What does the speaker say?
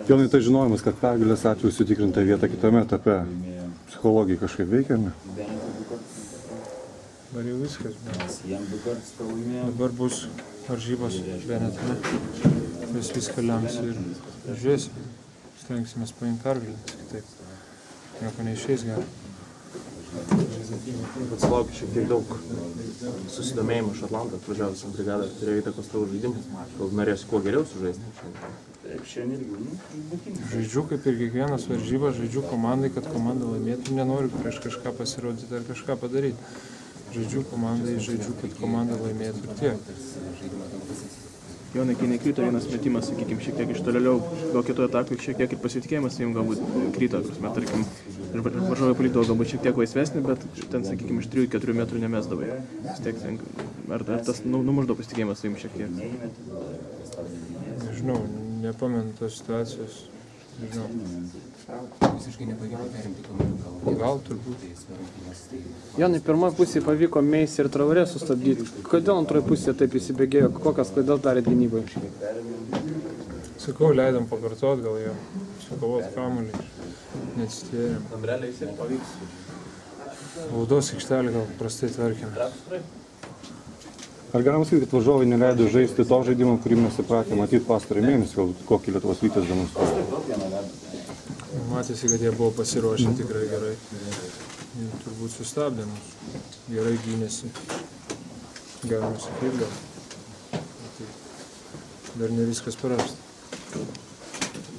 Jonai, tai žinojimas, kad pergalės atveju sutikrinta vieta kitame etape. Psichologijai kažkaip veikiame. Dabar jau viskas, dabar bus varžybos Benetone. Vis viską lems ir žiūrėsim. Stengsimės paimti pergalės, kitaip nieko neišeis gero. Bet sulaukia šiek tiek daug susidomėjimo iš Atlanto, atvažiavusiam brigadą, turėjo įtakos tavo žaidimus. Gal norėsi kuo geriau sužaisti? Žaidžiu kaip ir kiekvienas varžybas, žaidžiu komandai, kad komanda laimėtų, nenoriu prieš kažką pasirodyti ar kažką padaryti. Žaidžiu komandai, žaidžiu, kad komanda laimėtų ir tiek. Jonai, kai nekrito vienas metimas, sakykime, šiek tiek iš tolėliau, gal kitoje atakoje šiek tiek ir pasitikėjimas jums galbūt krito, prasme, tarkim, ir varžovai palikdavo galbūt šiek tiek laisvesnį, bet ten, sakykime, iš 3-4 metrų nemesdavai. Ar tas numuždavo pasitikėjimas jums šiek tiek? Nežinau, nepamenu tos situacijos. Nežinau. Gal turbūt. Jonai, pirmoje pusėje pavyko Meisį ir Traorė sustabdyti. Kodėl antroje pusėje taip įsibėgėjo? Kokias klaidas darėt gynybai? Sakau, leidom pakartot, gal jau sukovot kamuolį. Neatsitėrėm. Baudos aikštelį gal prastai tvarkėme. Ar galima sakyti, kad varžovai neleido žaisti to žaidimą, kurį mes įpratę matyti pastarąjį mėnesį, kokį Lietuvos Vytis demonstruoja? Matėsi, kad jie buvo pasiruošę tikrai gerai. Ir turbūt sustabdė mus. Gerai gynėsi. Galima sakyti gal. Dar ne viskas parasta.